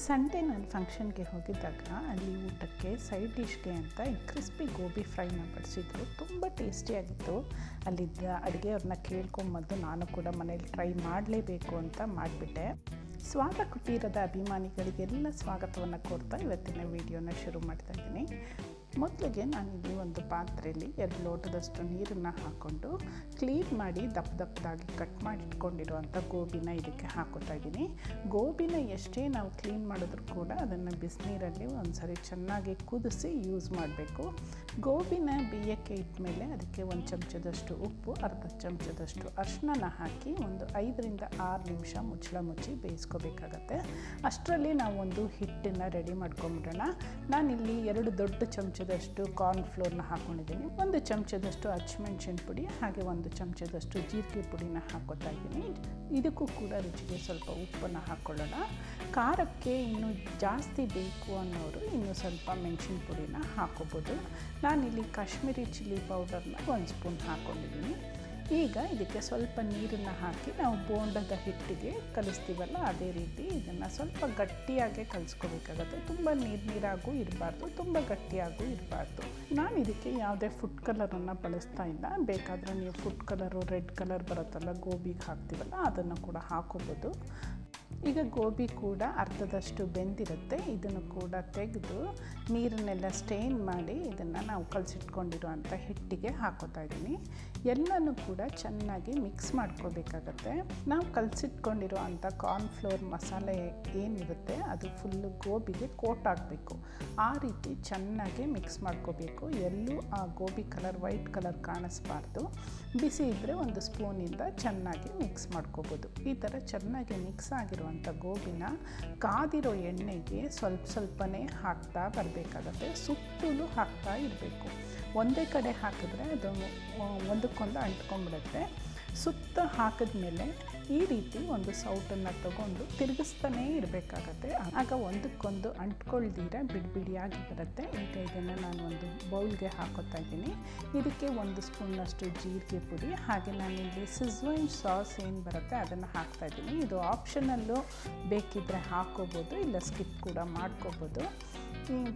Sunday ನಾನು ಫಂಕ್ಷನ್ಗೆ ಹೋಗಿದ್ದಾಗ ಅಲ್ಲಿ ಊಟಕ್ಕೆ ಸೈಡ್ ಡಿಶ್ಗೆ ಅಂತ ಈ ಕ್ರಿಸ್ಪಿ ಗೋಬಿ ಫ್ರೈನ ಬಡಿಸಿದ್ರು. ತುಂಬ ಟೇಸ್ಟಿಯಾಗಿತ್ತು. ಅಲ್ಲಿದ್ದ ಅಡುಗೆಯವ್ರನ್ನ ಕೇಳ್ಕೊಂಬಂದು ನಾನು ಕೂಡ ಮನೇಲಿ ಟ್ರೈ ಮಾಡಲೇಬೇಕು ಅಂತ ಮಾಡಿಬಿಟ್ಟೆ. ಸ್ವಾದ ಕುಟೀರದ ಅಭಿಮಾನಿಗಳಿಗೆಲ್ಲ ಸ್ವಾಗತವನ್ನು ಕೋರ್ತಾ ಇವತ್ತಿನ ವಿಡಿಯೋನ ಶುರು ಮಾಡ್ತಾ ಇದ್ದೀನಿ. ಮೊದಲಿಗೆ ನಾನಿಲ್ಲಿ ಒಂದು ಪಾತ್ರೆಯಲ್ಲಿ 2 ಲೋಟದಷ್ಟು ನೀರನ್ನು ಹಾಕ್ಕೊಂಡು ಕ್ಲೀನ್ ಮಾಡಿ ದಪ್ಪದಾಗಿ ಕಟ್ ಮಾಡಿ ಇಟ್ಕೊಂಡಿರುವಂಥ ಗೋಬಿನ ಇದಕ್ಕೆ ಹಾಕೋತಾ ಇದ್ದೀನಿ. ಗೋಬಿನ ಎಷ್ಟೇ ನಾವು ಕ್ಲೀನ್ ಮಾಡಿದ್ರೂ ಕೂಡ ಅದನ್ನು ಬಿಸಿನೀರಲ್ಲಿ ಒಂದು ಸರಿ ಚೆನ್ನಾಗಿ ಕುದಿಸಿ ಯೂಸ್ ಮಾಡಬೇಕು. ಗೋಬಿನ ಬೇಯಕ್ಕೆ ಇಟ್ಮೇಲೆ ಅದಕ್ಕೆ 1 ಚಮಚದಷ್ಟು ಉಪ್ಪು, ಅರ್ಧ ಚಮಚದಷ್ಟು ಅರಿಶಿನ ಹಾಕಿ ಒಂದು 5 ರಿಂದ 6 ನಿಮಿಷ ಮುಚ್ಚಳ ಮುಚ್ಚಿ ಬೇಯಿಸ್ಕೋಬೇಕಾಗತ್ತೆ. ಅಷ್ಟರಲ್ಲಿ ನಾವು ಒಂದು ಹಿಟ್ಟನ್ನು ರೆಡಿ ಮಾಡ್ಕೊಂಬಿಡೋಣ. ನಾನಿಲ್ಲಿ 2 ದೊಡ್ಡ ಚಮಚದಷ್ಟು ಕಾರ್ನ್ಫ್ಲೋರ್ನ ಹಾಕ್ಕೊಂಡಿದ್ದೀನಿ. 1 ಚಮಚದಷ್ಟು ಹಸಿಮೆಣಸಿನ ಪುಡಿ ಹಾಗೆ 1 ಚಮಚದಷ್ಟು ಜೀರಿಗೆ ಪುಡಿನ ಹಾಕೋತಾ ಇದ್ದೀನಿ. ಇದಕ್ಕೂ ಕೂಡ ರುಚಿಗೆ ಸ್ವಲ್ಪ ಉಪ್ಪನ್ನು ಹಾಕ್ಕೊಳ್ಳೋಣ. ಖಾರಕ್ಕೆ ಇನ್ನೂ ಜಾಸ್ತಿ ಬೇಕು ಅನ್ನೋರು ಇನ್ನೂ ಸ್ವಲ್ಪ ಮೆಣಸಿನ ಪುಡಿನ ಹಾಕೋಬೋದು. ನಾನಿಲ್ಲಿ ಕಾಶ್ಮೀರಿ ಚಿಲ್ಲಿ ಪೌಡರ್ನ 1 ಸ್ಪೂನ್ ಹಾಕ್ಕೊಂಡಿದ್ದೀನಿ. ಈಗ ಇದಕ್ಕೆ ಸ್ವಲ್ಪ ನೀರನ್ನು ಹಾಕಿ ನಾವು ಬೋಂಡದ ಹಿಟ್ಟಿಗೆ ಕಲಿಸ್ತೀವಲ್ಲ ಅದೇ ರೀತಿ ಇದನ್ನು ಸ್ವಲ್ಪ ಗಟ್ಟಿಯಾಗೆ ಕಲಿಸ್ಕೋಬೇಕಾಗತ್ತೆ. ತುಂಬ ನೀರಾಗೂ ಇರಬಾರ್ದು, ತುಂಬ ಗಟ್ಟಿಯಾಗೂ ಇರಬಾರ್ದು. ನಾನು ಇದಕ್ಕೆ ಯಾವುದೇ ಫುಡ್ ಕಲರನ್ನು ಬಳಸ್ತಾ ಇಲ್ಲ. ಬೇಕಾದರೆ ನೀವು ಫುಡ್ ಕಲರು ರೆಡ್ ಕಲರ್ ಬರುತ್ತಲ್ಲ ಗೋಬಿಗೆ ಹಾಕ್ತೀವಲ್ಲ ಅದನ್ನು ಕೂಡ ಹಾಕೋಬೋದು. ಈಗ ಗೋಬಿ ಕೂಡ ಅರ್ಧದಷ್ಟು ಬೆಂದಿರುತ್ತೆ. ಇದನ್ನು ಕೂಡ ತೆಗೆದು ನೀರನ್ನೆಲ್ಲ ಸ್ಟೇನ್ ಮಾಡಿ ಇದನ್ನು ನಾವು ಕಲಸಿಟ್ಕೊಂಡಿರುವಂಥ ಹಿಟ್ಟಿಗೆ ಹಾಕೋತಾ ಇದ್ದೀನಿ. ಎಲ್ಲನೂ ಕೂಡ ಚೆನ್ನಾಗಿ ಮಿಕ್ಸ್ ಮಾಡ್ಕೋಬೇಕಾಗತ್ತೆ. ನಾವು ಕಲಸಿಟ್ಕೊಂಡಿರುವಂಥ ಕಾರ್ನ್ಫ್ಲೋರ್ ಮಸಾಲೆ ಏನಿರುತ್ತೆ ಅದು ಫುಲ್ಲು ಗೋಬಿಗೆ ಕೋಟ್ ಆಗಬೇಕು. ಆ ರೀತಿ ಚೆನ್ನಾಗಿ ಮಿಕ್ಸ್ ಮಾಡ್ಕೋಬೇಕು. ಎಲ್ಲೂ ಆ ಗೋಬಿ ಕಲರ್ ವೈಟ್ ಕಲರ್ ಕಾಣಿಸ್ಬಾರ್ದು. ಬಿಸಿ ಇದ್ದರೆ 1 ಸ್ಪೂನಿಂದ ಚೆನ್ನಾಗಿ ಮಿಕ್ಸ್ ಮಾಡ್ಕೋಬೋದು. ಈ ಥರ ಚೆನ್ನಾಗಿ ಮಿಕ್ಸ್ ಆಗಿರುವಂಥ ಗೋಬಿನ ಕಾದಿರೋ ಎಣ್ಣೆಗೆ ಸ್ವಲ್ಪನೇ ಹಾಕ್ತಾ ಬರಬೇಕಾಗತ್ತೆ. ಸುತ್ತಲೂ ಹಾಕ್ತಾ ಇರಬೇಕು. ಒಂದೇ ಕಡೆ ಹಾಕಿದ್ರೆ ಅದು ಒಂದಕ್ಕೊಂದು ಅಂಟ್ಕೊಂಡ್ಬಿಡುತ್ತೆ. ಸುತ್ತ ಹಾಕಿದ್ಮೇಲೆ ಈ ರೀತಿ ಒಂದು ಸೌಟನ್ನು ತಗೊಂಡು ತಿರುಗಿಸ್ತಾನೇ ಇರಬೇಕಾಗತ್ತೆ. ಆಗ ಒಂದಕ್ಕೊಂದು ಅಂಟ್ಕೊಳ್ದಿರ ಬಿಡಿಯಾಗಿ ಬರುತ್ತೆ. ಈಗ ಇದನ್ನು ನಾನು ಒಂದು ಬೌಲ್ಗೆ ಹಾಕೋತಾ ಇದ್ದೀನಿ. ಇದಕ್ಕೆ 1 ಸ್ಪೂನ್ನಷ್ಟು ಜೀರಿಗೆ ಪುಡಿ ಹಾಗೆ ನಾನಿಲ್ಲಿ ಸಿಝ್ವೈನ್ ಸಾಸ್ ಏನು ಬರುತ್ತೆ ಅದನ್ನು ಹಾಕ್ತಾ ಇದ್ದೀನಿ. ಇದು ಆಪ್ಷನಲ್ಲು, ಬೇಕಿದ್ದರೆ ಹಾಕ್ಕೋಬೋದು, ಇಲ್ಲ ಸ್ಕಿಪ್ ಕೂಡ ಮಾಡ್ಕೋಬೋದು.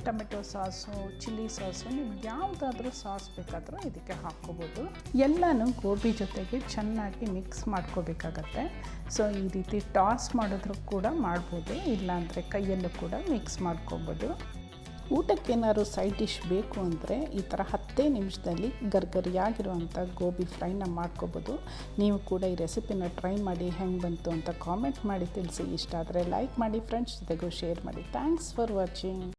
ಟೊಮೆಟೊ ಸಾಸು, ಚಿಲ್ಲಿ ಸಾಸು, ನಿಮ್ಗೆ ಯಾವುದಾದ್ರೂ ಸಾಸ್ ಬೇಕಾದರೂ ಇದಕ್ಕೆ ಹಾಕ್ಕೋಬೋದು. ಎಲ್ಲನೂ ಗೋಬಿ ಜೊತೆಗೆ ಚೆನ್ನಾಗಿ ಮಿಕ್ಸ್ ಮಾಡ್ಕೋಬೇಕಾಗತ್ತೆ. ಸೊ ಈ ರೀತಿ ಟಾಸ್ ಮಾಡಿದ್ರೂ ಕೂಡ ಮಾಡ್ಬೋದು, ಇಲ್ಲಾಂದರೆ ಕೈಯಲ್ಲೂ ಕೂಡ ಮಿಕ್ಸ್ ಮಾಡ್ಕೋಬೋದು. ಊಟಕ್ಕೇನಾದ್ರು ಸೈಡ್ ಡಿಶ್ ಬೇಕು ಅಂದರೆ ಈ ಥರ 10 ನಿಮಿಷದಲ್ಲಿ ಗರ್ಗರಿಯಾಗಿರುವಂಥ ಗೋಬಿ ಫ್ರೈನ ಮಾಡ್ಕೋಬೋದು. ನೀವು ಕೂಡ ಈ ರೆಸಿಪಿನ ಟ್ರೈ ಮಾಡಿ ಹೆಂಗೆ ಬಂತು ಅಂತ ಕಾಮೆಂಟ್ ಮಾಡಿ ತಿಳಿಸಿ. ಇಷ್ಟ ಆದರೆ ಲೈಕ್ ಮಾಡಿ, ಫ್ರೆಂಡ್ಸ್ ಜೊತೆಗೂ ಶೇರ್ ಮಾಡಿ. Thanks for watching.